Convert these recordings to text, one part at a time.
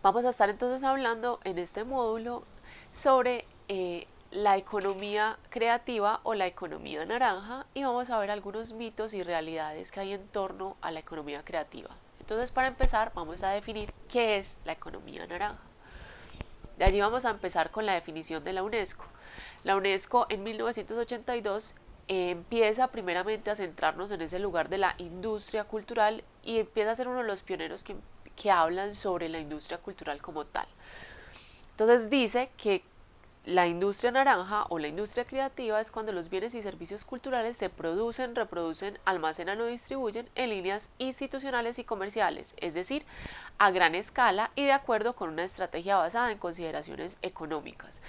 Vamos a estar entonces hablando en este módulo sobre la economía creativa o la economía naranja y vamos a ver algunos mitos y realidades que hay en torno a la economía creativa. Entonces, para empezar, vamos a definir qué es la economía naranja. De allí vamos a empezar con la definición de la UNESCO. La UNESCO en 1982 empieza primeramente a centrarnos en ese lugar de la industria cultural y empieza a ser uno de los pioneros que hablan sobre la industria cultural como tal. Entonces dice que la industria naranja o la industria creativa es cuando los bienes y servicios culturales se producen, reproducen, almacenan o distribuyen en líneas institucionales y comerciales, es decir, a gran escala y de acuerdo con una estrategia basada en consideraciones económicas.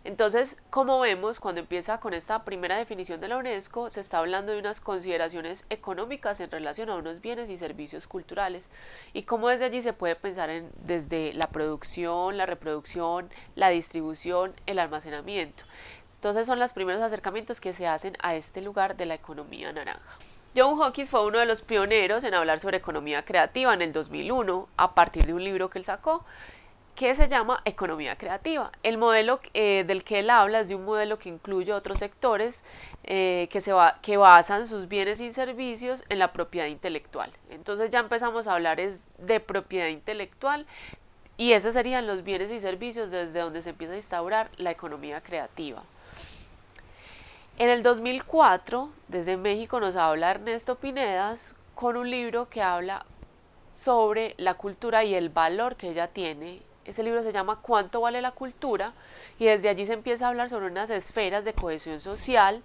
Entonces, como vemos, cuando empieza con esta primera definición de la UNESCO, se está hablando de unas consideraciones económicas en relación a unos bienes y servicios culturales y cómo desde allí se puede pensar desde la producción, la reproducción, la distribución, el almacenamiento. Entonces son los primeros acercamientos que se hacen a este lugar de la economía naranja. John Hawkins fue uno de los pioneros en hablar sobre economía creativa en el 2001 a partir de un libro que él sacó que se llama economía creativa. El modelo del que él habla es de un modelo que incluye otros sectores que basan sus bienes y servicios en la propiedad intelectual. Entonces ya empezamos a hablar de propiedad intelectual y esos serían los bienes y servicios desde donde se empieza a instaurar la economía creativa. En el 2004, desde México nos habla Ernesto Pinedas con un libro que habla sobre la cultura y el valor que ella tiene. Ese libro se llama ¿Cuánto vale la cultura? Y desde allí se empieza a hablar sobre unas esferas de cohesión social,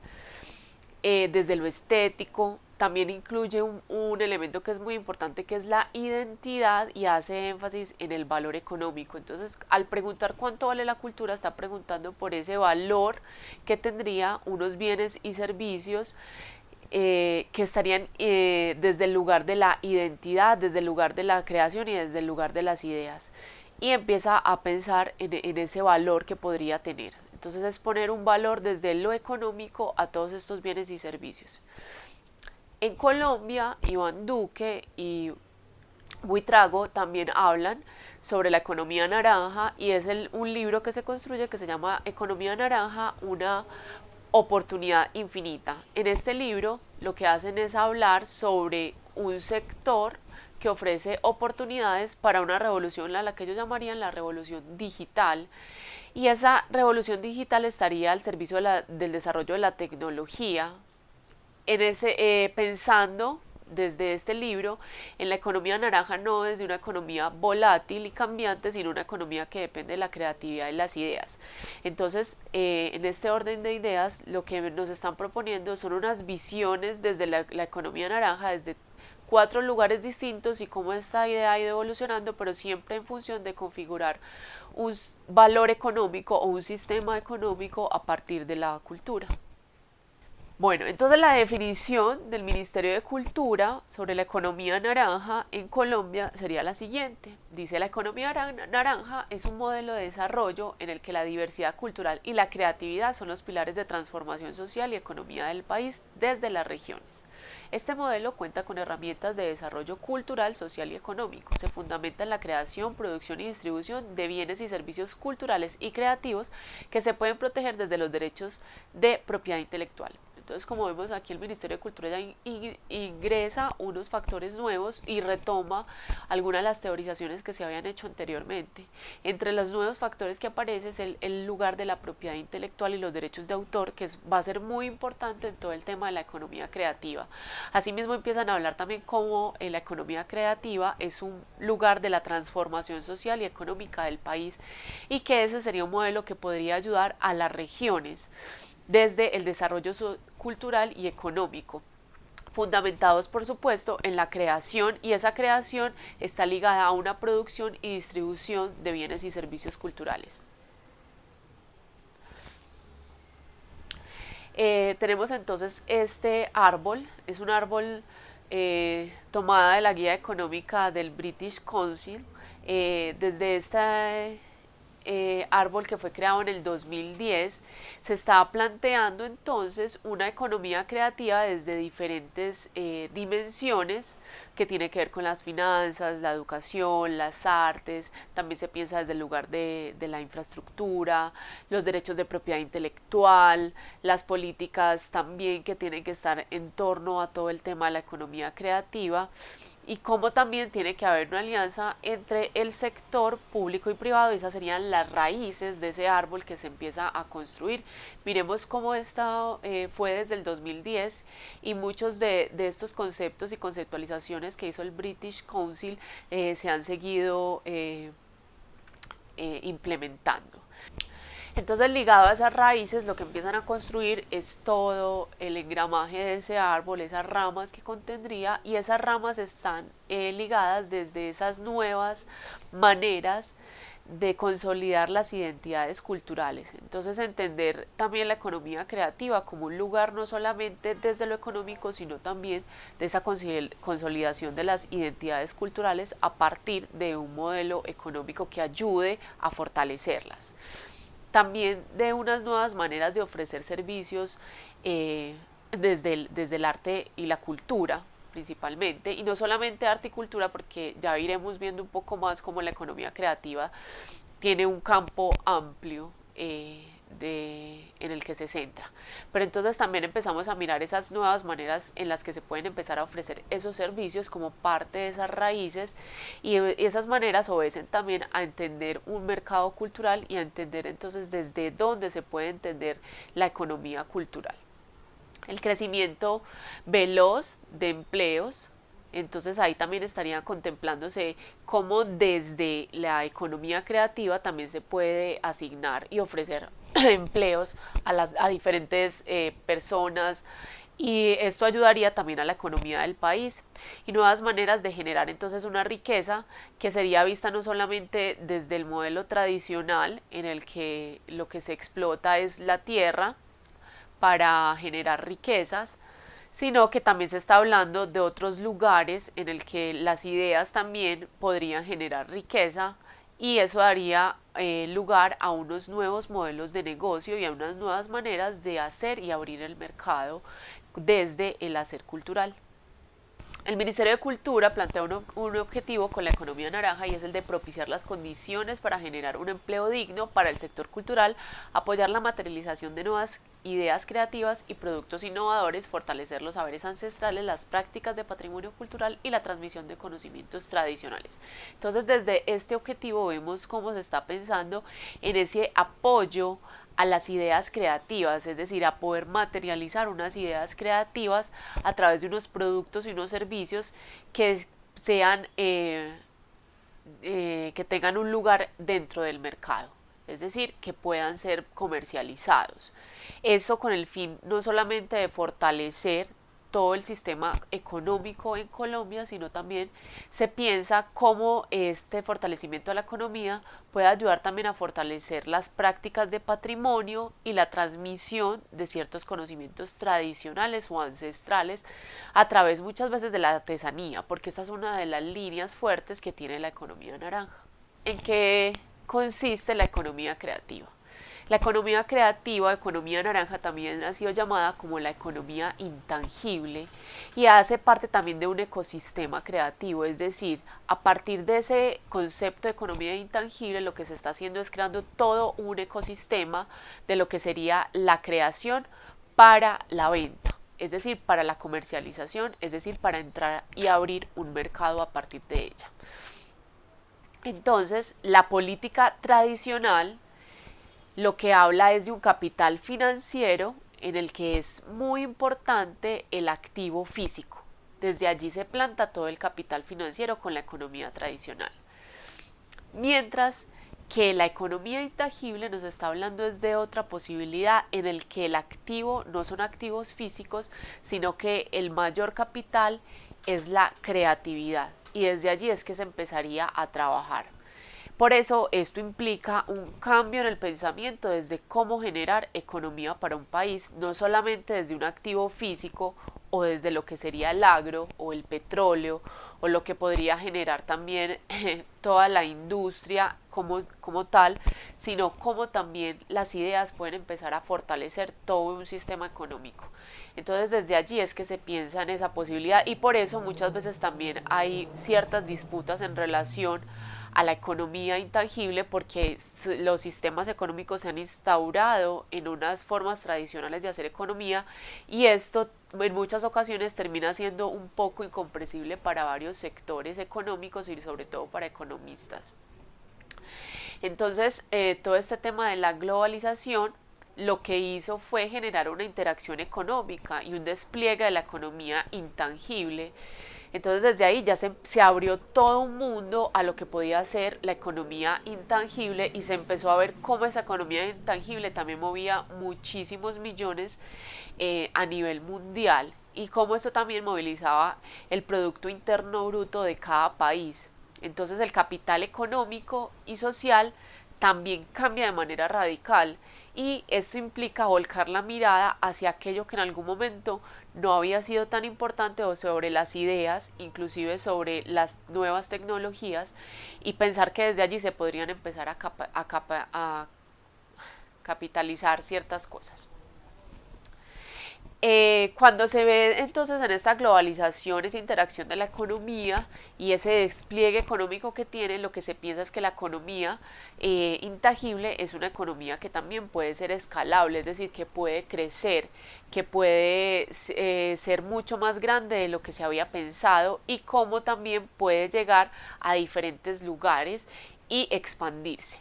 desde lo estético. También incluye un elemento que es muy importante, que es la identidad, y hace énfasis en el valor económico. Entonces, al preguntar cuánto vale la cultura, está preguntando por ese valor que tendría unos bienes y servicios que estarían desde el lugar de la identidad, desde el lugar de la creación y desde el lugar de las ideas. Y empieza a pensar en ese valor que podría tener. Entonces es poner un valor desde lo económico a todos estos bienes y servicios. En Colombia, Iván Duque y Buitrago también hablan sobre la economía naranja y es un libro que se construye que se llama Economía Naranja, una oportunidad infinita. En este libro lo que hacen es hablar sobre un sector que ofrece oportunidades para una revolución a la que ellos llamarían la revolución digital, y esa revolución digital estaría al servicio del desarrollo de la tecnología, pensando desde este libro en la economía naranja no desde una economía volátil y cambiante, sino una economía que depende de la creatividad y las ideas. Entonces, en este orden de ideas, lo que nos están proponiendo son unas visiones desde la economía naranja, desde 4 lugares distintos y cómo esta idea ha ido evolucionando, pero siempre en función de configurar un valor económico o un sistema económico a partir de la cultura. Bueno, entonces la definición del Ministerio de Cultura sobre la economía naranja en Colombia sería la siguiente. Dice, la economía naranja es un modelo de desarrollo en el que la diversidad cultural y la creatividad son los pilares de transformación social y economía del país desde las regiones. Este modelo cuenta con herramientas de desarrollo cultural, social y económico. Se fundamenta en la creación, producción y distribución de bienes y servicios culturales y creativos que se pueden proteger desde los derechos de propiedad intelectual. Entonces, como vemos aquí, el Ministerio de Cultura ya ingresa unos factores nuevos y retoma algunas de las teorizaciones que se habían hecho anteriormente. Entre los nuevos factores que aparece es el lugar de la propiedad intelectual y los derechos de autor, que va a ser muy importante en todo el tema de la economía creativa. Asimismo, empiezan a hablar también cómo la economía creativa es un lugar de la transformación social y económica del país y que ese sería un modelo que podría ayudar a las regiones desde el desarrollo cultural y económico, fundamentados por supuesto en la creación, y esa creación está ligada a una producción y distribución de bienes y servicios culturales. Tenemos entonces este árbol, es un árbol tomada de la guía económica del British Council. Desde esta árbol que fue creado en el 2010, se está planteando entonces una economía creativa desde diferentes dimensiones que tiene que ver con las finanzas, la educación, las artes, también se piensa desde el lugar de la infraestructura, los derechos de propiedad intelectual, las políticas también que tienen que estar en torno a todo el tema de la economía creativa y cómo también tiene que haber una alianza entre el sector público y privado, y esas serían las raíces de ese árbol que se empieza a construir. Miremos cómo esta fue desde el 2010 y muchos de estos conceptos y conceptualizaciones que hizo el British Council se han seguido implementando. Entonces, ligado a esas raíces, lo que empiezan a construir es todo el engramaje de ese árbol, esas ramas que contendría, y esas ramas están ligadas desde esas nuevas maneras de consolidar las identidades culturales. Entonces, entender también la economía creativa como un lugar no solamente desde lo económico, sino también de esa consolidación de las identidades culturales a partir de un modelo económico que ayude a fortalecerlas. También de unas nuevas maneras de ofrecer servicios desde el arte y la cultura principalmente, y no solamente arte y cultura, porque ya iremos viendo un poco más cómo la economía creativa tiene un campo amplio en el que se centra. Pero entonces también empezamos a mirar esas nuevas maneras en las que se pueden empezar a ofrecer esos servicios como parte de esas raíces, y esas maneras obedecen también a entender un mercado cultural y a entender entonces desde dónde se puede entender la economía cultural. El crecimiento veloz de empleos, entonces ahí también estaría contemplándose cómo desde la economía creativa también se puede asignar y ofrecer empleos a diferentes personas, y esto ayudaría también a la economía del país, y nuevas maneras de generar entonces una riqueza que sería vista no solamente desde el modelo tradicional en el que lo que se explota es la tierra para generar riquezas, sino que también se está hablando de otros lugares en el que las ideas también podrían generar riqueza, y eso daría lugar a unos nuevos modelos de negocio y a unas nuevas maneras de hacer y abrir el mercado desde el hacer cultural. El Ministerio de Cultura plantea un objetivo con la economía naranja, y es el de propiciar las condiciones para generar un empleo digno para el sector cultural, apoyar la materialización de nuevas ideas creativas y productos innovadores, fortalecer los saberes ancestrales, las prácticas de patrimonio cultural y la transmisión de conocimientos tradicionales. Entonces, desde este objetivo vemos cómo se está pensando en ese apoyo a las ideas creativas, es decir, a poder materializar unas ideas creativas a través de unos productos y unos servicios que sean que tengan un lugar dentro del mercado, es decir, que puedan ser comercializados. Eso con el fin no solamente de fortalecer todo el sistema económico en Colombia, sino también se piensa cómo este fortalecimiento de la economía puede ayudar también a fortalecer las prácticas de patrimonio y la transmisión de ciertos conocimientos tradicionales o ancestrales a través muchas veces de la artesanía, porque esta es una de las líneas fuertes que tiene la economía naranja. ¿En qué consiste la economía creativa? La economía creativa, economía naranja, también ha sido llamada como la economía intangible, y hace parte también de un ecosistema creativo, es decir, a partir de ese concepto de economía intangible lo que se está haciendo es creando todo un ecosistema de lo que sería la creación para la venta, es decir, para la comercialización, es decir, para entrar y abrir un mercado a partir de ella. Entonces, la política tradicional lo que habla es de un capital financiero en el que es muy importante el activo físico. Desde allí se planta todo el capital financiero con la economía tradicional. Mientras que la economía intangible nos está hablando es de otra posibilidad en el que el activo no son activos físicos, sino que el mayor capital es la creatividad, y desde allí es que se empezaría a trabajar. Por eso esto implica un cambio en el pensamiento desde cómo generar economía para un país, no solamente desde un activo físico o desde lo que sería el agro o el petróleo o lo que podría generar también toda la industria como tal, sino cómo también las ideas pueden empezar a fortalecer todo un sistema económico. Entonces desde allí es que se piensa en esa posibilidad y por eso muchas veces también hay ciertas disputas en relación a la economía intangible porque los sistemas económicos se han instaurado en unas formas tradicionales de hacer economía y esto en muchas ocasiones termina siendo un poco incomprensible para varios sectores económicos y sobre todo para economistas. Entonces, todo este tema de la globalización lo que hizo fue generar una interacción económica y un despliegue de la economía intangible. Entonces desde ahí ya se abrió todo un mundo a lo que podía ser la economía intangible y se empezó a ver cómo esa economía intangible también movía muchísimos millones a nivel mundial y cómo eso también movilizaba el Producto Interno Bruto de cada país. Entonces el capital económico y social también cambia de manera radical y esto implica volcar la mirada hacia aquello que en algún momento no había sido tan importante o sobre las ideas, inclusive sobre las nuevas tecnologías y pensar que desde allí se podrían empezar a capitalizar ciertas cosas. Cuando se ve entonces en esta globalización, esa interacción de la economía y ese despliegue económico que tiene, lo que se piensa es que la economía intangible es una economía que también puede ser escalable, es decir, que puede crecer, que puede ser mucho más grande de lo que se había pensado y cómo también puede llegar a diferentes lugares y expandirse.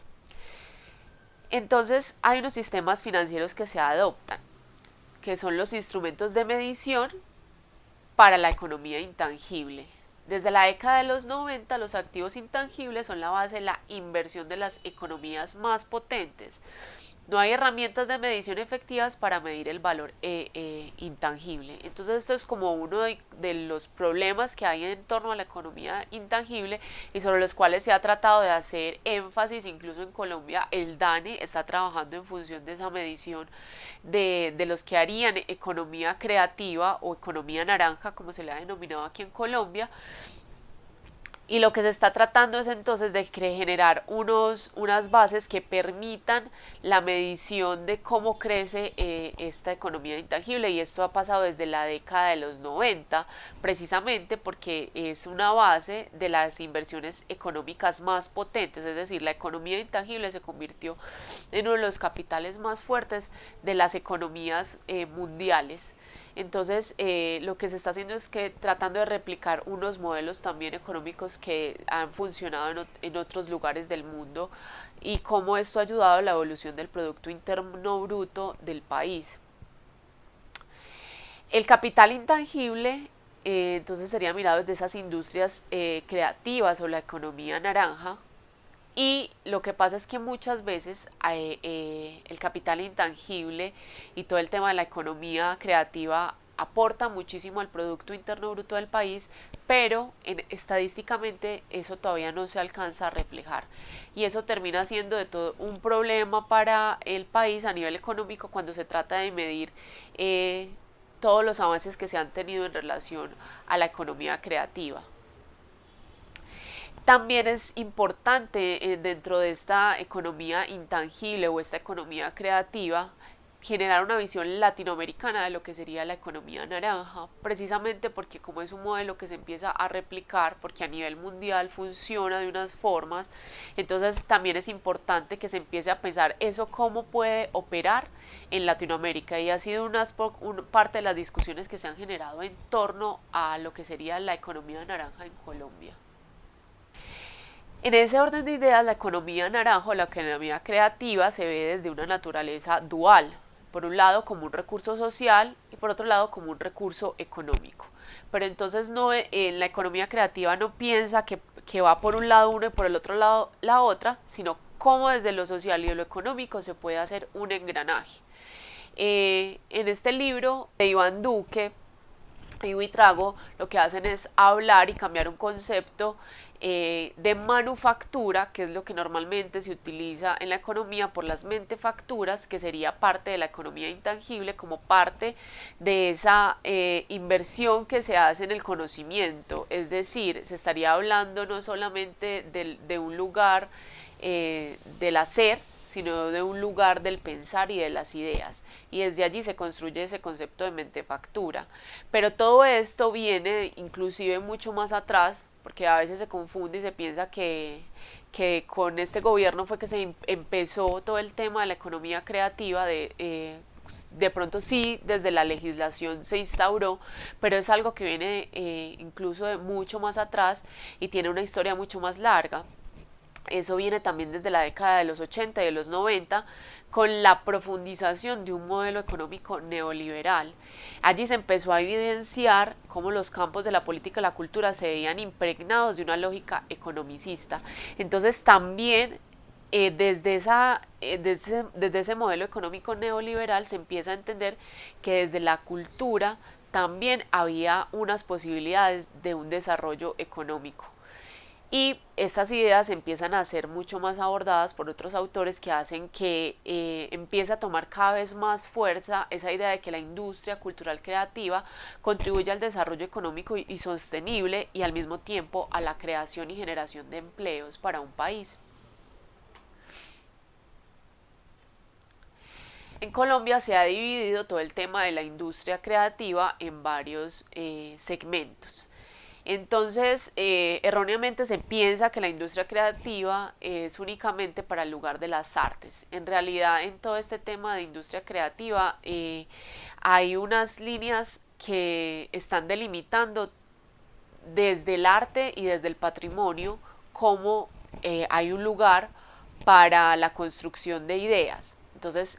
Entonces hay unos sistemas financieros que se adoptan que son los instrumentos de medición para la economía intangible. Desde la década de los 90, los activos intangibles son la base de la inversión de las economías más potentes. No hay herramientas de medición efectivas para medir el valor intangible. Entonces esto es como uno de los problemas que hay en torno a la economía intangible y sobre los cuales se ha tratado de hacer énfasis. Incluso en Colombia el DANE está trabajando en función de esa medición de los que harían economía creativa o economía naranja, como se le ha denominado aquí en Colombia. Y lo que se está tratando es entonces de generar unas bases que permitan la medición de cómo crece esta economía intangible y esto ha pasado desde la década de los 90 precisamente porque es una base de las inversiones económicas más potentes, es decir, la economía intangible se convirtió en uno de los capitales más fuertes de las economías mundiales. Entonces, lo que se está haciendo es que tratando de replicar unos modelos también económicos que han funcionado en otros lugares del mundo y cómo esto ha ayudado a la evolución del Producto Interno Bruto del país. El capital intangible, entonces sería mirado desde esas industrias creativas o la economía naranja. Y lo que pasa es que muchas veces el capital intangible y todo el tema de la economía creativa aporta muchísimo al Producto Interno Bruto del país, pero estadísticamente eso todavía no se alcanza a reflejar. Y eso termina siendo de todo un problema para el país a nivel económico cuando se trata de medir todos los avances que se han tenido en relación a la economía creativa. También es importante dentro de esta economía intangible o esta economía creativa generar una visión latinoamericana de lo que sería la economía naranja, precisamente porque como es un modelo que se empieza a replicar, porque a nivel mundial funciona de unas formas, entonces también es importante que se empiece a pensar eso cómo puede operar en Latinoamérica y ha sido parte de las discusiones que se han generado en torno a lo que sería la economía naranja en Colombia. En ese orden de ideas, la economía naranja o la economía creativa se ve desde una naturaleza dual, por un lado como un recurso social y por otro lado como un recurso económico. Pero entonces no, en la economía creativa no piensa que va por un lado uno y por el otro lado la otra, sino cómo desde lo social y de lo económico se puede hacer un engranaje. En este libro de Iván Duque y Buitrago lo que hacen es hablar y cambiar un concepto de manufactura, que es lo que normalmente se utiliza en la economía, por las mentefacturas, que sería parte de la economía intangible, como parte de esa inversión que se hace en el conocimiento. Es decir, se estaría hablando no solamente de un lugar del hacer, sino de un lugar del pensar y de las ideas. Y desde allí se construye ese concepto de mentefactura. Pero todo esto viene inclusive mucho más atrás, porque a veces se confunde y se piensa que con este gobierno fue que se empezó todo el tema de la economía creativa, de pronto sí, desde la legislación se instauró, pero es algo que viene incluso de mucho más atrás y tiene una historia mucho más larga. Eso viene también desde la década de los 80 y de los 90 con la profundización de un modelo económico neoliberal. Allí se empezó a evidenciar cómo los campos de la política y la cultura se veían impregnados de una lógica economicista. Entonces también desde ese modelo económico neoliberal se empieza a entender que desde la cultura también había unas posibilidades de un desarrollo económico. Y estas ideas empiezan a ser mucho más abordadas por otros autores que hacen que empiece a tomar cada vez más fuerza esa idea de que la industria cultural creativa contribuye al desarrollo económico y sostenible y al mismo tiempo a la creación y generación de empleos para un país. En Colombia se ha dividido todo el tema de la industria creativa en varios segmentos. Entonces, erróneamente se piensa que la industria creativa es únicamente para el lugar de las artes. En realidad, en todo este tema de industria creativa hay unas líneas que están delimitando desde el arte y desde el patrimonio cómo hay un lugar para la construcción de ideas. Entonces,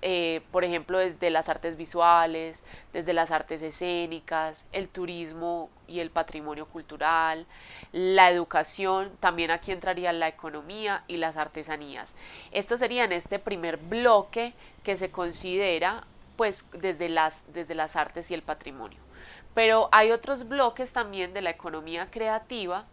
por ejemplo, desde las artes visuales, desde las artes escénicas, el turismo y el patrimonio cultural, la educación, también aquí entraría la economía y las artesanías. Esto sería en este primer bloque que se considera pues desde las artes y el patrimonio. Pero hay otros bloques también de la economía creativa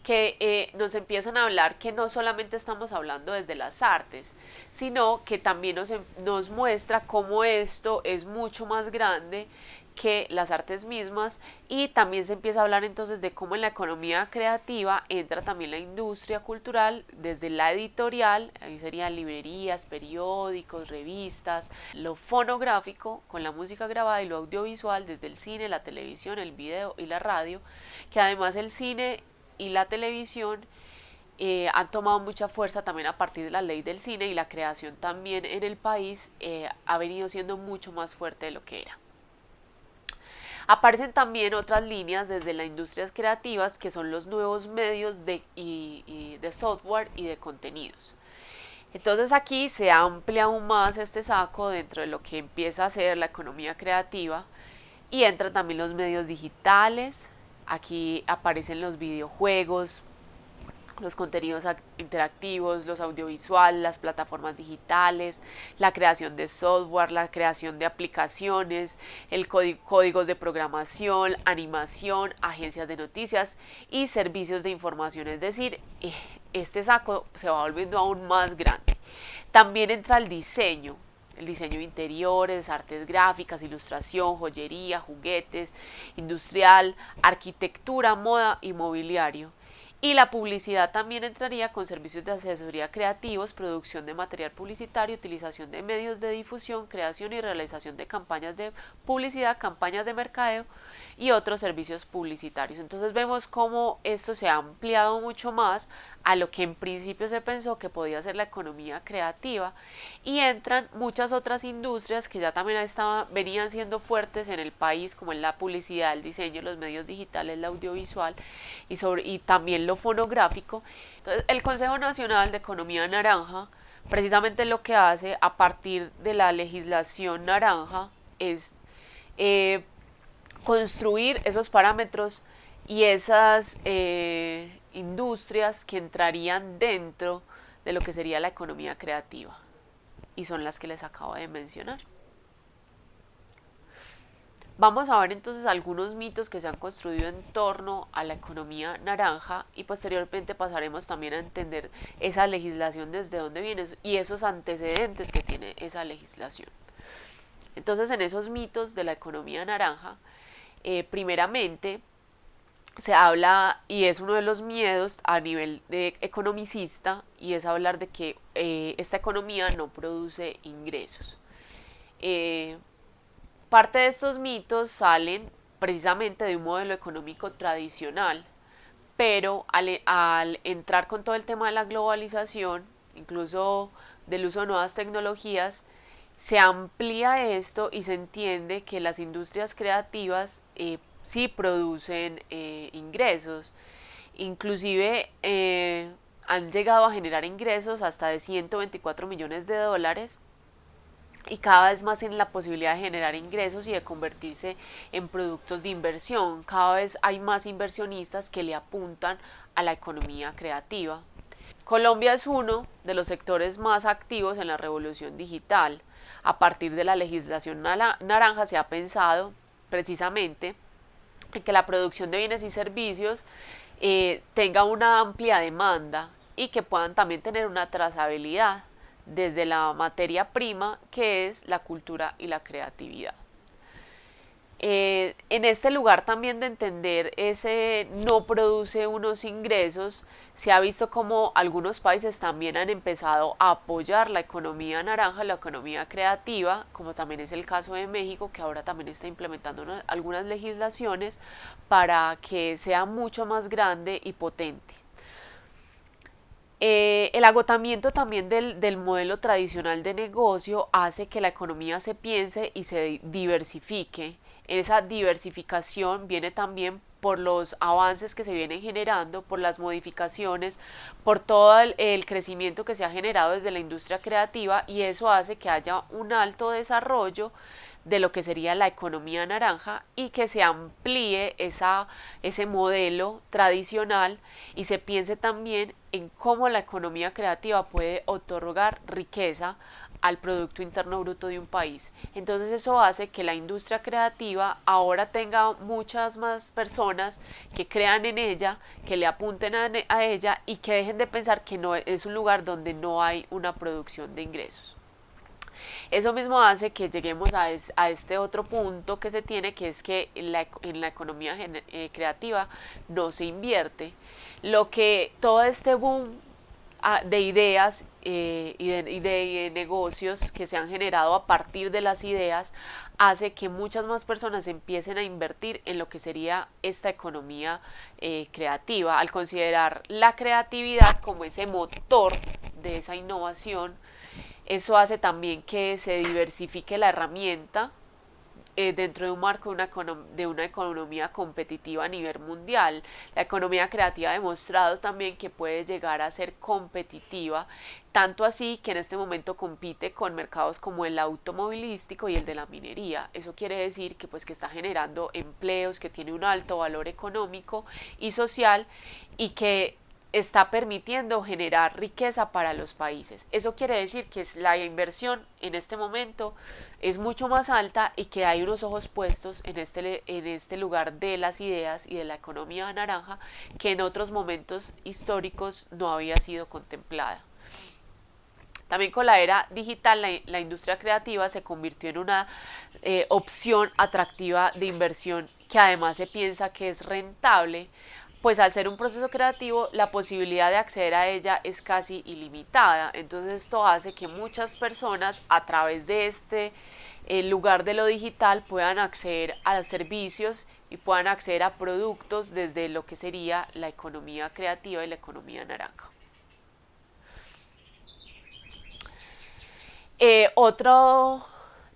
que nos empiezan a hablar que no solamente estamos hablando desde las artes, sino que también nos muestra cómo esto es mucho más grande que las artes mismas y también se empieza a hablar entonces de cómo en la economía creativa entra también la industria cultural desde la editorial, ahí serían librerías, periódicos, revistas, lo fonográfico con la música grabada y lo audiovisual desde el cine, la televisión, el video y la radio, que además el cine y la televisión han tomado mucha fuerza también a partir de la ley del cine y la creación también en el país ha venido siendo mucho más fuerte de lo que era. Aparecen también otras líneas desde las industrias creativas que son los nuevos medios de software y de contenidos. Entonces aquí se amplia aún más este saco dentro de lo que empieza a ser la economía creativa y entran también los medios digitales. Aquí aparecen los videojuegos, los contenidos interactivos, los audiovisuales, las plataformas digitales, la creación de software, la creación de aplicaciones, el códigos de programación, animación, agencias de noticias y servicios de información. Es decir, este saco se va volviendo aún más grande. También entra el diseño de interiores, artes gráficas, ilustración, joyería, juguetes, industrial, arquitectura, moda y mobiliario. Y la publicidad también entraría con servicios de asesoría creativos, producción de material publicitario, utilización de medios de difusión, creación y realización de campañas de publicidad, campañas de mercadeo y otros servicios publicitarios. Entonces vemos cómo esto se ha ampliado mucho más a lo que en principio se pensó que podía ser la economía creativa y entran muchas otras industrias que ya también venían siendo fuertes en el país, como en la publicidad, el diseño, los medios digitales, el audiovisual y también lo fonográfico. Entonces el Consejo Nacional de Economía Naranja precisamente lo que hace a partir de la legislación naranja es construir esos parámetros y esas industrias que entrarían dentro de lo que sería la economía creativa y son las que les acabo de mencionar. Vamos a ver entonces algunos mitos que se han construido en torno a la economía naranja y posteriormente pasaremos también a entender esa legislación desde dónde viene y esos antecedentes que tiene esa legislación. Entonces en esos mitos de la economía naranja, primeramente se habla, y es uno de los miedos a nivel de economicista, y es hablar de que esta economía no produce ingresos. Eh, Parte de estos mitos salen precisamente de un modelo económico tradicional, pero al entrar con todo el tema de la globalización, incluso del uso de nuevas tecnologías, se amplía esto y se entiende que las industrias creativas sí producen ingresos. Inclusive han llegado a generar ingresos hasta de 124 millones de dólares y cada vez más tienen la posibilidad de generar ingresos y de convertirse en productos de inversión. Cada vez hay más inversionistas que le apuntan a la economía creativa. Colombia es uno de los sectores más activos en la revolución digital. A partir de la legislación naranja se ha pensado precisamente en que la producción de bienes y servicios tenga una amplia demanda y que puedan también tener una trazabilidad desde la materia prima que es la cultura y la creatividad. En este lugar también de entender ese no produce unos ingresos, se ha visto como algunos países también han empezado a apoyar la economía naranja, la economía creativa, como también es el caso de México, que ahora también está implementando algunas legislaciones para que sea mucho más grande y potente. El agotamiento también del modelo tradicional de negocio hace que la economía se piense y se diversifique. Esa diversificación viene también por los avances que se vienen generando, por las modificaciones, por todo el crecimiento que se ha generado desde la industria creativa, y eso hace que haya un alto desarrollo de lo que sería la economía naranja y que se amplíe ese modelo tradicional y se piense también en cómo la economía creativa puede otorgar riqueza al Producto Interno Bruto de un país. Entonces eso hace que la industria creativa ahora tenga muchas más personas que crean en ella, que le apunten a ella y que dejen de pensar que no es un lugar donde no hay una producción de ingresos. Eso mismo hace que lleguemos a este otro punto que se tiene, que es que en la economía creativa no se invierte. Lo que todo este boom de ideas y de negocios que se han generado a partir de las ideas hace que muchas más personas empiecen a invertir en lo que sería esta economía creativa, al considerar la creatividad como ese motor de esa innovación. Eso hace también que se diversifique la herramienta dentro de un marco de una economía competitiva a nivel mundial. La economía creativa ha demostrado también que puede llegar a ser competitiva, tanto así que en este momento compite con mercados como el automovilístico y el de la minería. Eso quiere decir que pues que está generando empleos, que tiene un alto valor económico y social y que está permitiendo generar riqueza para los países. Eso quiere decir que la inversión en este momento es mucho más alta y que hay unos ojos puestos en este lugar de las ideas y de la economía naranja que en otros momentos históricos no había sido contemplada. También con la era digital, la industria creativa se convirtió en una opción atractiva de inversión que además se piensa que es rentable, pues al ser un proceso creativo la posibilidad de acceder a ella es casi ilimitada. Entonces esto hace que muchas personas a través de este lugar de lo digital puedan acceder a servicios y puedan acceder a productos desde lo que sería la economía creativa y la economía naranja. Otro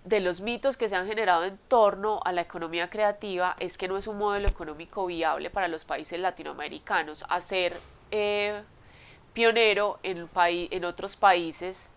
de los mitos que se han generado en torno a la economía creativa es que no es un modelo económico viable para los países latinoamericanos. Hacer pionero en otros países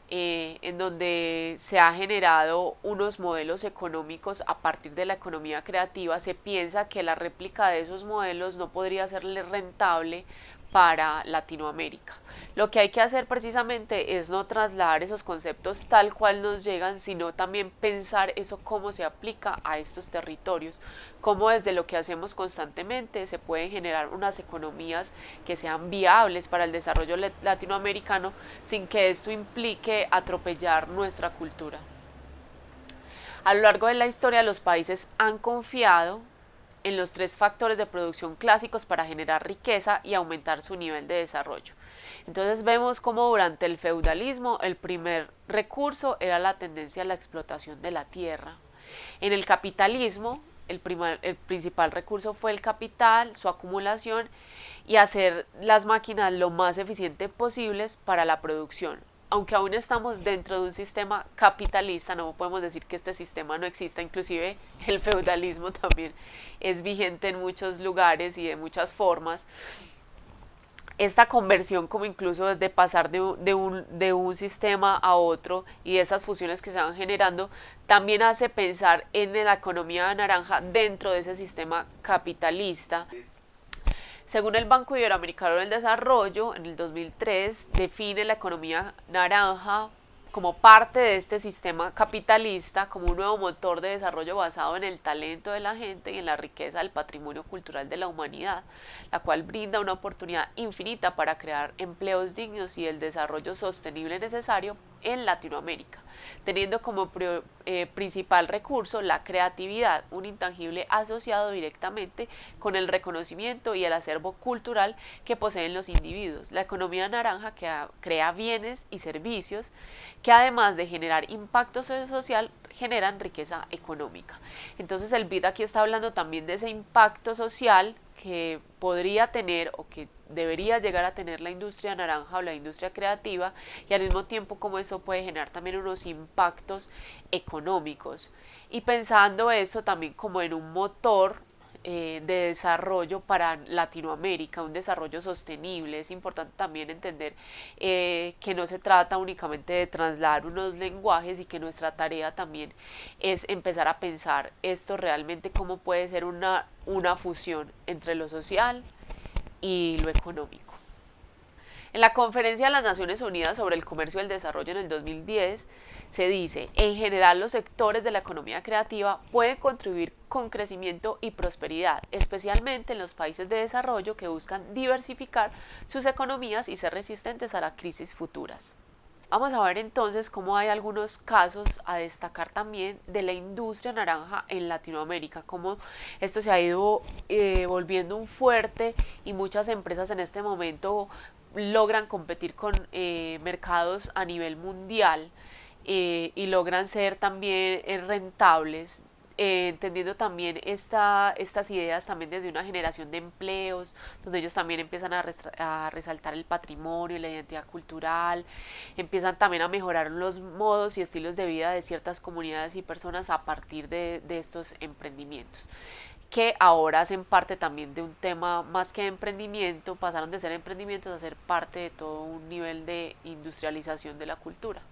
en donde se ha generado unos modelos económicos a partir de la economía creativa, se piensa que la réplica de esos modelos no podría serle rentable para Latinoamérica. Lo que hay que hacer precisamente es no trasladar esos conceptos tal cual nos llegan, sino también pensar eso cómo se aplica a estos territorios, cómo desde lo que hacemos constantemente se pueden generar unas economías que sean viables para el desarrollo latinoamericano sin que esto implique atropellar nuestra cultura. A lo largo de la historia los países han confiado en los tres factores de producción clásicos para generar riqueza y aumentar su nivel de desarrollo. Entonces vemos cómo durante el feudalismo el primer recurso era la tendencia a la explotación de la tierra. En el capitalismo el principal recurso fue el capital, su acumulación y hacer las máquinas lo más eficientes posibles para la producción. Aunque aún estamos dentro de un sistema capitalista, no podemos decir que este sistema no exista, inclusive el feudalismo también es vigente en muchos lugares y de muchas formas. Esta conversión como incluso de pasar de un sistema a otro y de esas fusiones que se van generando, también hace pensar en la economía naranja dentro de ese sistema capitalista. Según el Banco Iberoamericano del Desarrollo, en el 2003 define la economía naranja como parte de este sistema capitalista, como un nuevo motor de desarrollo basado en el talento de la gente y en la riqueza del patrimonio cultural de la humanidad, la cual brinda una oportunidad infinita para crear empleos dignos y el desarrollo sostenible necesario en Latinoamérica, teniendo como principal recurso la creatividad, un intangible asociado directamente con el reconocimiento y el acervo cultural que poseen los individuos. La economía naranja crea bienes y servicios que además de generar impacto social, generan riqueza económica. Entonces el BID aquí está hablando también de ese impacto social que podría tener o que debería llegar a tener la industria naranja o la industria creativa, y al mismo tiempo cómo eso puede generar también unos impactos económicos, y pensando eso también como en un motor de desarrollo para Latinoamérica, un desarrollo sostenible. Es importante también entender que no se trata únicamente de trasladar unos lenguajes y que nuestra tarea también es empezar a pensar esto realmente cómo puede ser una fusión entre lo social y lo económico. En la Conferencia de las Naciones Unidas sobre el Comercio y el Desarrollo en el 2010 se dice, en general los sectores de la economía creativa pueden contribuir con crecimiento y prosperidad, especialmente en los países de desarrollo que buscan diversificar sus economías y ser resistentes a las crisis futuras. Vamos a ver entonces cómo hay algunos casos a destacar también de la industria naranja en Latinoamérica, cómo esto se ha ido volviendo un fuerte y muchas empresas en este momento logran competir con mercados a nivel mundial y logran ser también rentables, entendiendo también estas ideas también desde una generación de empleos, donde ellos también empiezan a resaltar el patrimonio, la identidad cultural, empiezan también a mejorar los modos y estilos de vida de ciertas comunidades y personas a partir de estos emprendimientos, que ahora hacen parte también de un tema más que de emprendimiento, pasaron de ser emprendimientos a ser parte de todo un nivel de industrialización de la cultura.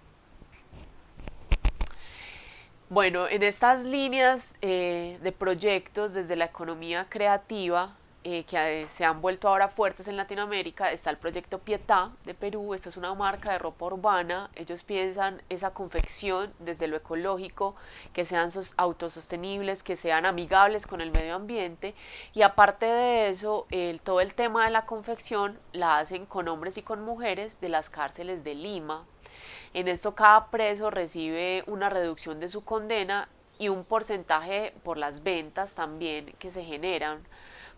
Bueno, en estas líneas de proyectos desde la economía creativa que se han vuelto ahora fuertes en Latinoamérica, está el proyecto Pietà de Perú. Esto es una marca de ropa urbana. Ellos piensan esa confección desde lo ecológico, que sean autosostenibles, que sean amigables con el medio ambiente, y aparte de eso, todo el tema de la confección la hacen con hombres y con mujeres de las cárceles de Lima. En esto cada preso recibe una reducción de su condena y un porcentaje por las ventas también que se generan,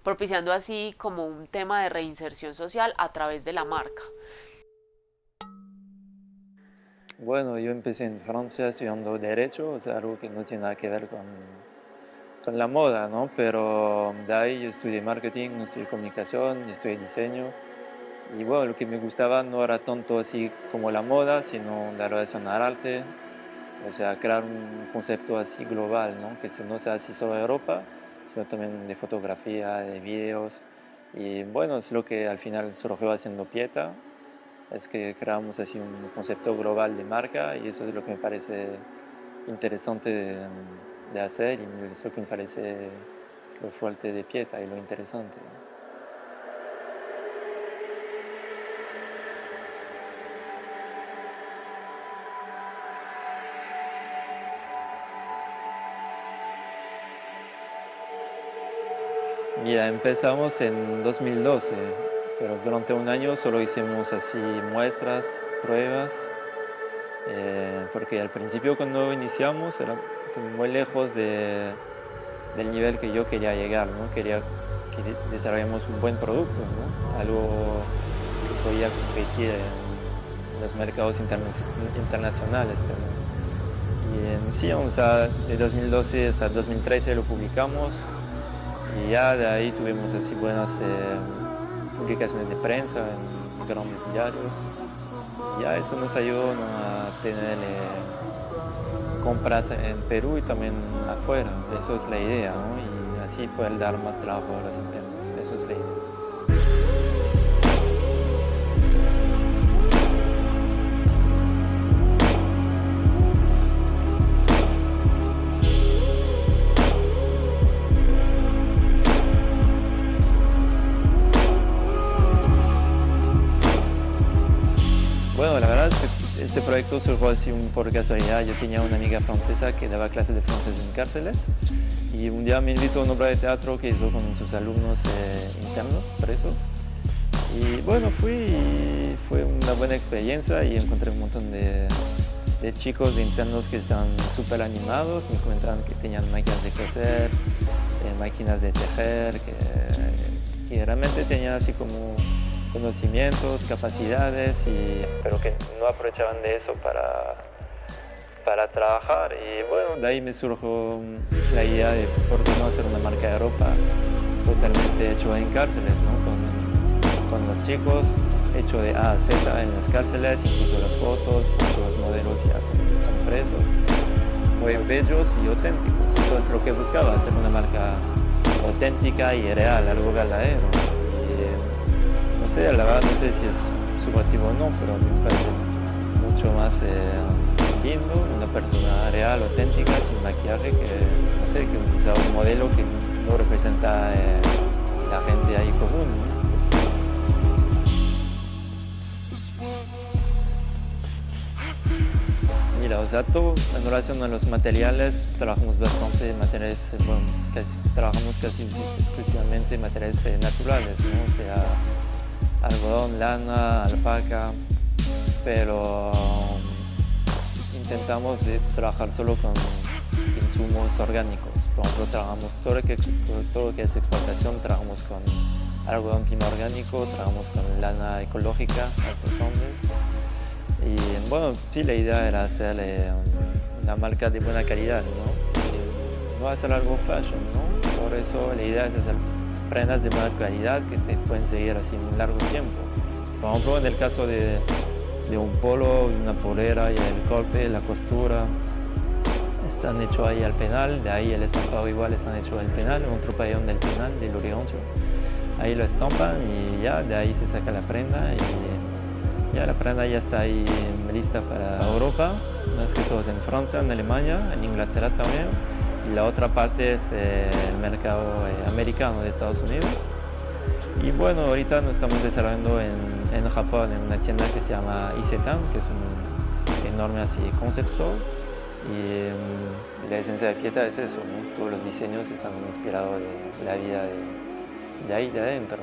propiciando así como un tema de reinserción social a través de la marca. Bueno, yo empecé en Francia estudiando Derecho, o sea, algo que no tiene nada que ver con la moda, ¿no? Pero de ahí yo estudié Marketing, estudié Comunicación, estudié Diseño. Y bueno, lo que me gustaba no era tanto así como la moda, sino la relación al arte, o sea, crear un concepto así global, ¿no? Que no sea así solo de ropa, sino también de fotografía, de videos. Y bueno, es lo que al final surgió haciendo Pieta, es que creamos así un concepto global de marca, y eso es lo que me parece interesante de hacer, y es lo que me parece lo fuerte de Pieta y lo interesante. Mira, empezamos en 2012, pero durante un año solo hicimos así muestras, pruebas, porque al principio cuando iniciamos era muy lejos del nivel que yo quería llegar, ¿no? Quería que desarrollemos un buen producto, ¿no? Algo que podía competir en los mercados internacionales. Y sí, o sea, de 2012 hasta 2013 lo publicamos y ya de ahí tuvimos así buenas publicaciones de prensa en grandes diarios. Y ya eso nos ayudó, ¿no?, a tener compras en Perú y también afuera. Eso es la idea, ¿no? Y así poder dar más trabajo a los internos. Eso es la idea. Bueno, la verdad es que este proyecto surgió así por casualidad. Yo tenía una amiga francesa que daba clases de francés en cárceles y un día me invitó a una obra de teatro que hizo con sus alumnos internos, presos. Y bueno, fui y fue una buena experiencia y encontré un montón de chicos, de internos que estaban súper animados. Me comentaban que tenían máquinas de coser, máquinas de tejer, que realmente tenían así como conocimientos, capacidades, pero que no aprovechaban de eso para trabajar. Y bueno, de ahí me surgió la idea de por qué no hacer una marca de ropa totalmente hecho en cárceles, ¿no? Con los chicos, hecho de A a Z en las cárceles, incluso las fotos, los modelos ya son presos, muy bellos y auténticos. Eso es lo que buscaba, hacer una marca auténtica y real, algo verdadero. No sé, la verdad no sé si es subjetivo o no, pero a mí me parece mucho más lindo, una persona real, auténtica, sin maquillaje, que, no sé, que un modelo que no representa la gente ahí común, ¿no? Mira, o sea, todo en relación a los materiales, trabajamos bastante materiales, bueno, trabajamos casi exclusivamente materiales naturales, ¿no? O sea, algodón, lana, alpaca, pero intentamos trabajar solo con insumos orgánicos. Por ejemplo, trabajamos todo lo que es exportación, trabajamos con algodón pino orgánico, trabajamos con lana ecológica, Altos Andes. Y bueno, sí, la idea era hacer una marca de buena calidad, ¿no? No hacer algo fashion, ¿no? Por eso la idea es hacer prendas de buena calidad que te pueden seguir así un largo tiempo. Por ejemplo, en el caso de un polo, una polera, y el corte, la costura, están hechos ahí al penal, de ahí el estampado igual están hechos al penal, en otro pabellón del penal, de Lurigancho. Ahí lo estampan y ya de ahí se saca la prenda y ya la prenda ya está ahí lista para Europa, más que todo en Francia, en Alemania, en Inglaterra también. Y la otra parte es el mercado americano de Estados Unidos. Y bueno, ahorita nos estamos desarrollando en Japón, en una tienda que se llama Isetan, que es un enorme así concept store. Y la esencia de Pieta es eso, ¿no? Todos los diseños están inspirados de la vida de ahí, de adentro.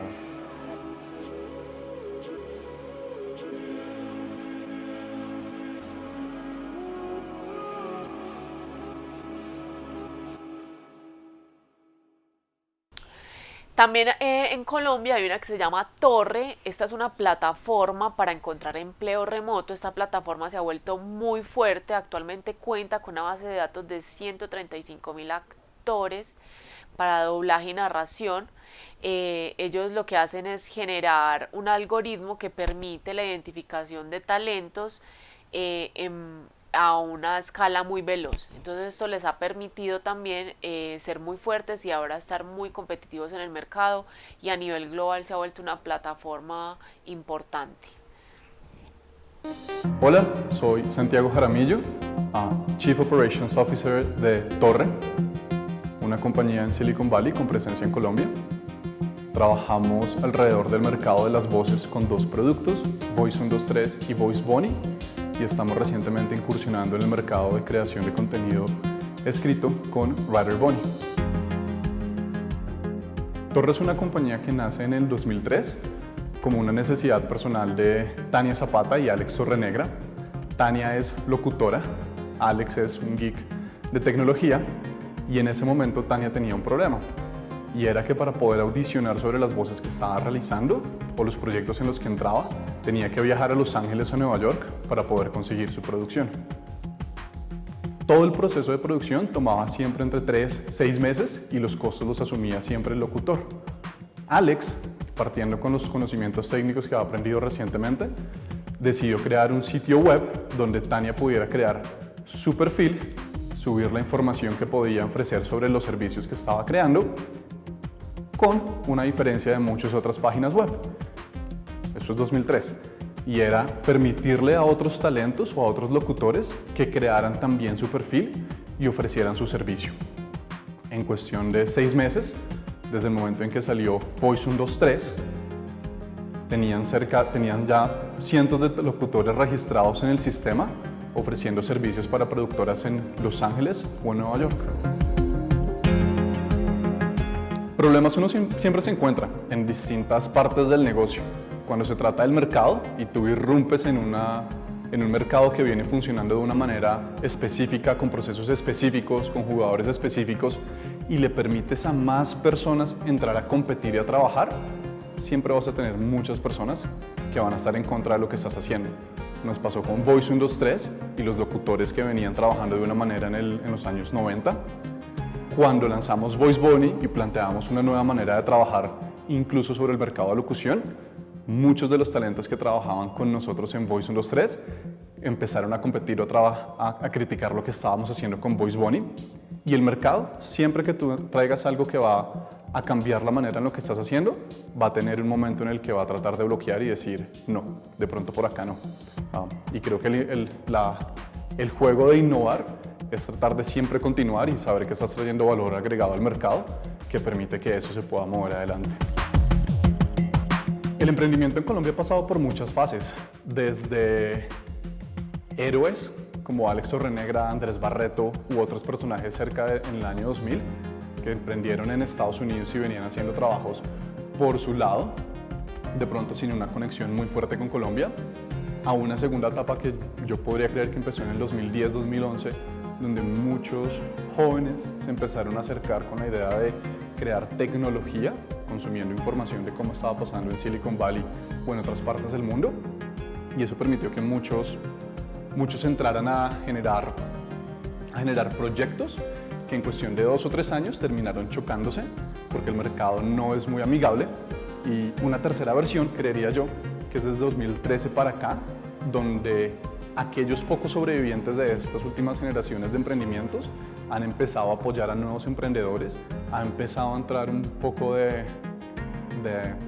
También en Colombia hay una que se llama Torre. Esta es una plataforma para encontrar empleo remoto. Esta plataforma se ha vuelto muy fuerte. Actualmente cuenta con una base de datos de 135.000 actores para doblaje y narración. Ellos lo que hacen es generar un algoritmo que permite la identificación de talentos a una escala muy veloz. Entonces esto les ha permitido también ser muy fuertes y ahora estar muy competitivos en el mercado, y a nivel global se ha vuelto una plataforma importante. Hola, soy Santiago Jaramillo, Chief Operations Officer de Torre, una compañía en Silicon Valley con presencia en Colombia. Trabajamos alrededor del mercado de las voces con dos productos, Voice 123 y Voice Bunny, y estamos recientemente incursionando en el mercado de creación de contenido escrito con Writer Bunny. Torre es una compañía que nace en el 2003 como una necesidad personal de Tania Zapata y Alex Torrenegra. Tania es locutora, Alex es un geek de tecnología, Y en ese momento Tania tenía un problema, y era que para poder audicionar sobre las voces que estaba realizando o los proyectos en los que entraba, tenía que viajar a Los Ángeles o Nueva York para poder conseguir su producción. Todo el proceso de producción tomaba siempre entre 3-6 meses y los costos los asumía siempre el locutor. Alex, partiendo con los conocimientos técnicos que había aprendido recientemente, decidió crear un sitio web donde Tania pudiera crear su perfil, subir la información que podía ofrecer sobre los servicios que estaba creando, con una diferencia de muchas otras páginas web. Esto es 2003. Y era permitirle a otros talentos o a otros locutores que crearan también su perfil y ofrecieran su servicio. En cuestión de 6 meses, desde el momento en que salió Voice 123, tenían ya cientos de locutores registrados en el sistema, ofreciendo servicios para productoras en Los Ángeles o en Nueva York. Problemas uno siempre se encuentra en distintas partes del negocio. Cuando se trata del mercado y tú irrumpes en un mercado que viene funcionando de una manera específica, con procesos específicos, con jugadores específicos, y le permites a más personas entrar a competir y a trabajar, siempre vas a tener muchas personas que van a estar en contra de lo que estás haciendo. Nos pasó con Voice 123 y los locutores que venían trabajando de una manera en los años 90. Cuando lanzamos Voice Bunny y planteamos una nueva manera de trabajar, incluso sobre el mercado de locución, muchos de los talentos que trabajaban con nosotros en Voice 123 empezaron a competir o a criticar lo que estábamos haciendo con Voice Bunny. Y el mercado, siempre que tú traigas algo que va a cambiar la manera en lo que estás haciendo, va a tener un momento en el que va a tratar de bloquear y decir, no, de pronto por acá no. Y creo que el juego de innovar es tratar de siempre continuar y saber que estás trayendo valor agregado al mercado que permite que eso se pueda mover adelante. El emprendimiento en Colombia ha pasado por muchas fases, desde héroes como Alex Torrenegra, Andrés Barreto u otros personajes en el año 2000 que emprendieron en Estados Unidos y venían haciendo trabajos por su lado, de pronto sin una conexión muy fuerte con Colombia, a una segunda etapa que yo podría creer que empezó en el 2010-2011, donde muchos jóvenes se empezaron a acercar con la idea de crear tecnología, consumiendo información de cómo estaba pasando en Silicon Valley o en otras partes del mundo, y eso permitió que muchos entraran a generar proyectos que en cuestión de 2 o 3 años terminaron chocándose porque el mercado no es muy amigable. Y una tercera versión, creería yo, que es desde 2013 para acá, donde aquellos pocos sobrevivientes de estas últimas generaciones de emprendimientos han empezado a apoyar a nuevos emprendedores, ha empezado a entrar un poco de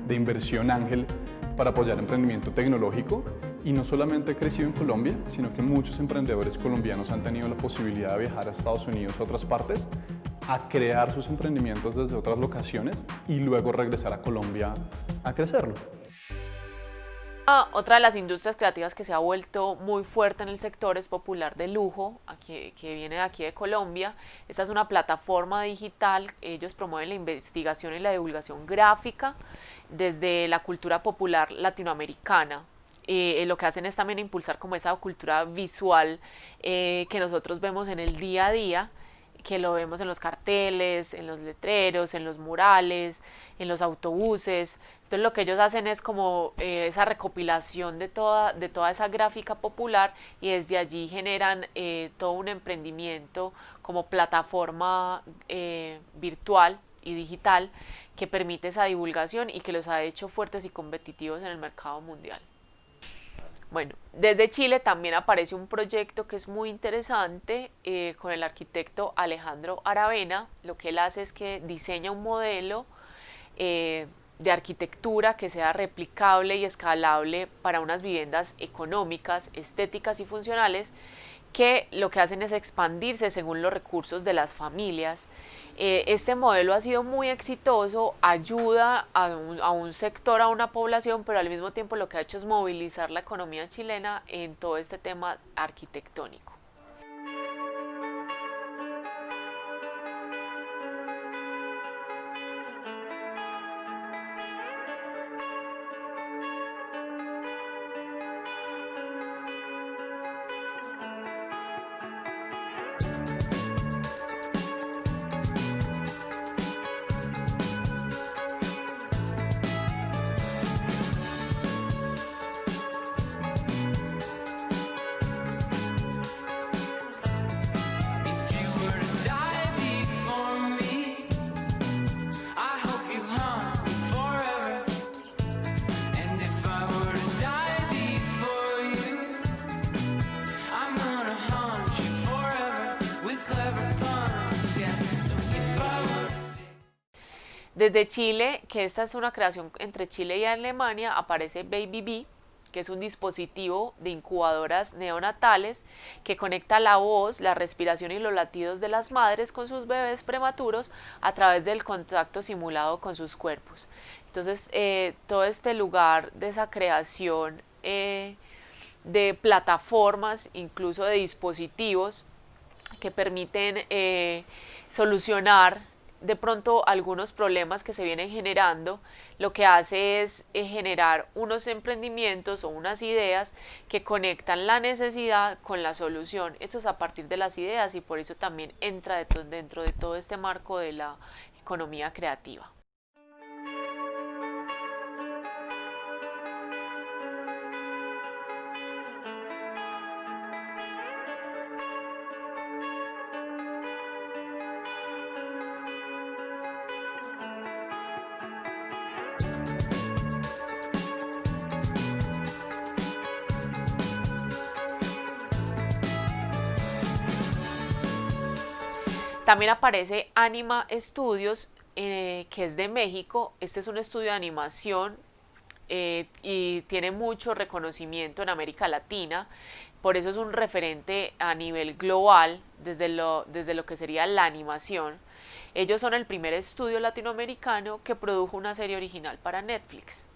inversión ángel para apoyar el emprendimiento tecnológico, y no solamente ha crecido en Colombia, sino que muchos emprendedores colombianos han tenido la posibilidad de viajar a Estados Unidos o a otras partes a crear sus emprendimientos desde otras locaciones y luego regresar a Colombia a crecerlo. Otra de las industrias creativas que se ha vuelto muy fuerte en el sector es Popular de Lujo, que viene de aquí de Colombia. Esta es una plataforma digital, ellos promueven la investigación y la divulgación gráfica desde la cultura popular latinoamericana. Lo que hacen es también impulsar como esa cultura visual que nosotros vemos en el día a día, que lo vemos en los carteles, en los letreros, en los murales, en los autobuses. Entonces lo que ellos hacen es como esa recopilación de toda esa gráfica popular, y desde allí generan todo un emprendimiento como plataforma virtual y digital que permite esa divulgación y que los ha hecho fuertes y competitivos en el mercado mundial. Bueno, desde Chile también aparece un proyecto que es muy interesante con el arquitecto Alejandro Aravena. Lo que él hace es que diseña un modelo de arquitectura que sea replicable y escalable para unas viviendas económicas, estéticas y funcionales, que lo que hacen es expandirse según los recursos de las familias. Este modelo ha sido muy exitoso, ayuda a un sector, a una población, pero al mismo tiempo lo que ha hecho es movilizar la economía chilena en todo este tema arquitectónico. Desde Chile, que esta es una creación entre Chile y Alemania, aparece Baby Bee, que es un dispositivo de incubadoras neonatales que conecta la voz, la respiración y los latidos de las madres con sus bebés prematuros a través del contacto simulado con sus cuerpos. Entonces, todo este lugar de esa creación de plataformas, incluso de dispositivos que permiten solucionar de pronto algunos problemas que se vienen generando, lo que hace es generar unos emprendimientos o unas ideas que conectan la necesidad con la solución. Eso es a partir de las ideas y por eso también entra dentro de todo este marco de la economía creativa. También aparece Anima Studios, que es de México. Este es un estudio de animación y tiene mucho reconocimiento en América Latina. Por eso es un referente a nivel global desde lo que sería la animación. Ellos son el primer estudio latinoamericano que produjo una serie original para Netflix.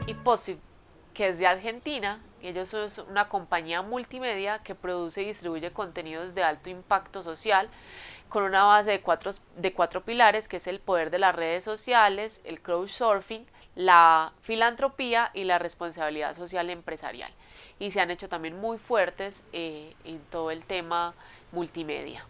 Y Positive, que es de Argentina. Ellos son una compañía multimedia que produce y distribuye contenidos de alto impacto social con una base de cuatro pilares, que es el poder de las redes sociales, el crowdsurfing, la filantropía y la responsabilidad social empresarial. Y se han hecho también muy fuertes en todo el tema multimedia.